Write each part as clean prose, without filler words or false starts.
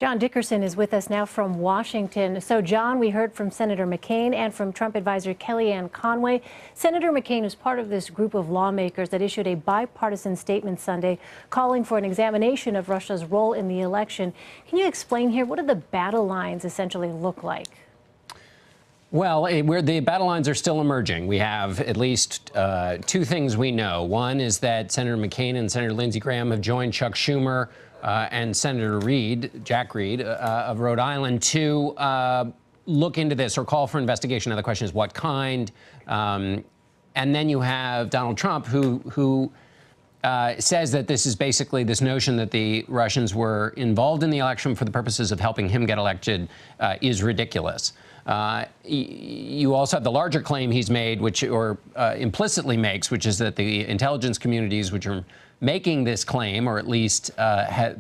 John Dickerson is with us now from Washington. So, John, we heard from Senator McCain and from Trump advisor Kellyanne Conway. Senator McCain is part of this group of lawmakers that issued a bipartisan statement Sunday calling for an examination of Russia's role in the election. Can you explain here, what do the battle lines essentially look like? Well, the battle lines are still emerging. We have at least two things we know. One is that Senator McCain and Senator Lindsey Graham have joined Chuck Schumer and Senator Jack Reed of Rhode Island to look into this or call for investigation. Now, the question is what kind. And then you have Donald Trump, who says that this is basically this notion that the Russians were involved in the election for the purposes of helping him get elected is ridiculous. You also have the larger claim he's made, or implicitly makes, which is that the intelligence communities, which are making this claim, or at least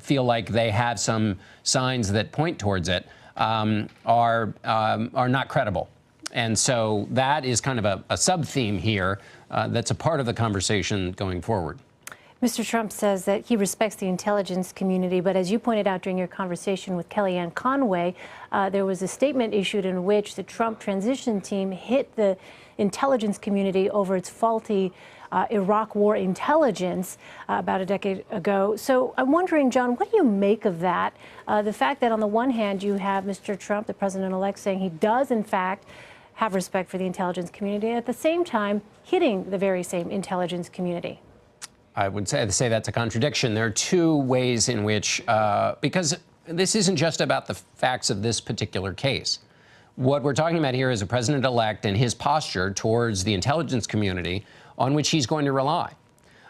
feel like they have some signs that point towards it, are not credible. And so that is kind of a sub-theme here that's a part of the conversation going forward. Mr. Trump says that he respects the intelligence community, but as you pointed out during your conversation with Kellyanne Conway, there was a statement issued in which the Trump transition team hit the intelligence community over its faulty Iraq war intelligence about a decade ago. So I'm wondering, John, what do you make of that? The fact that on the one hand you have Mr. Trump, the president-elect, saying he does in fact have respect for the intelligence community, and at the same time hitting the very same intelligence community. I would say that's a contradiction. There are two ways in which, because this isn't just about the facts of this particular case. What we're talking about here is a president-elect and his posture towards the intelligence community on which he's going to rely.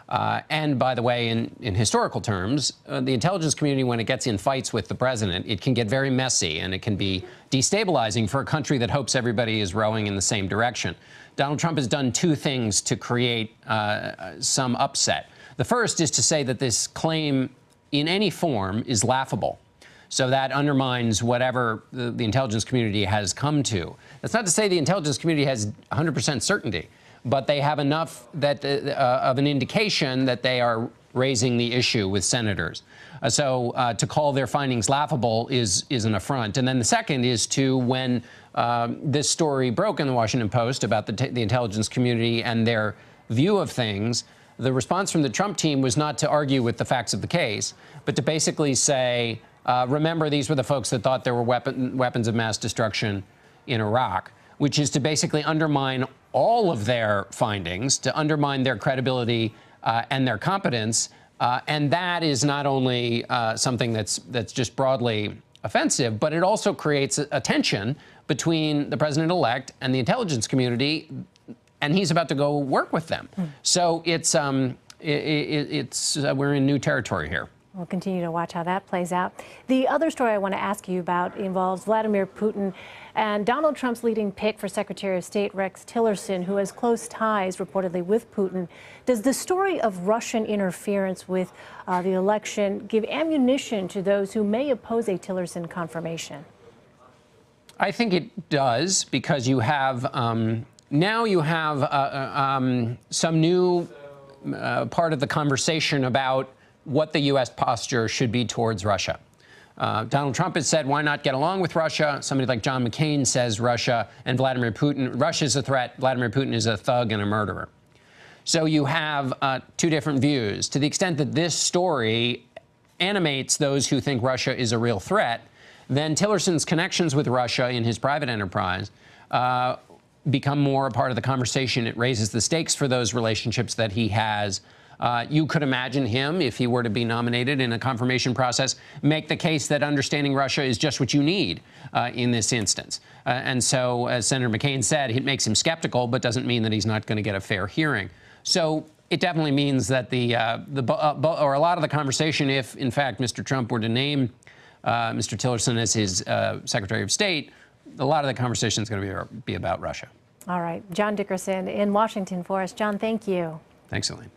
And by the way, in historical terms, the intelligence community, when it gets in fights with the president, it can get very messy and it can be destabilizing for a country that hopes everybody is rowing in the same direction. Donald Trump has done two things to create some upset. The first is to say that this claim in any form is laughable. So that undermines whatever the intelligence community has come to. That's not to say the intelligence community has 100% certainty, but they have enough of an indication that they are raising the issue with senators. So to call their findings laughable is an affront. And then the second is when this story broke in the Washington Post about the intelligence community and their view of things, the response from the Trump team was not to argue with the facts of the case, but to basically say, remember, these were the folks that thought there were weapons of mass destruction in Iraq, which is to basically undermine all of their findings, to undermine their credibility and their competence. And that is not only something that's just broadly offensive, but it also creates a tension between the president-elect and the intelligence community, and he's about to go work with them. So we're in new territory here. We'll continue to watch how that plays out. The other story I want to ask you about involves Vladimir Putin and Donald Trump's leading pick for Secretary of State, Rex Tillerson, who has close ties reportedly with Putin. Does the story of Russian interference with the election give ammunition to those who may oppose a Tillerson confirmation? I think it does, because you have now you have some new part of the conversation about what the U.S. posture should be towards Russia. Donald Trump has said, why not get along with Russia? Somebody like John McCain says Russia and Vladimir Putin, Russia's a threat, Vladimir Putin is a thug and a murderer. So you have two different views. To the extent that this story animates those who think Russia is a real threat, then Tillerson's connections with Russia in his private enterprise become more a part of the conversation. It raises the stakes for those relationships that he has. You could imagine him, if he were to be nominated in a confirmation process, make the case that understanding Russia is just what you need in this instance. And so, as Senator McCain said, it makes him skeptical, but doesn't mean that he's not going to get a fair hearing. So it definitely means that or a lot of the conversation, if in fact Mr. Trump were to name Mr. Tillerson as his Secretary of State, a lot of the conversation is going to be about Russia. All right. John Dickerson in Washington for us. John, thank you. Thanks, Elaine.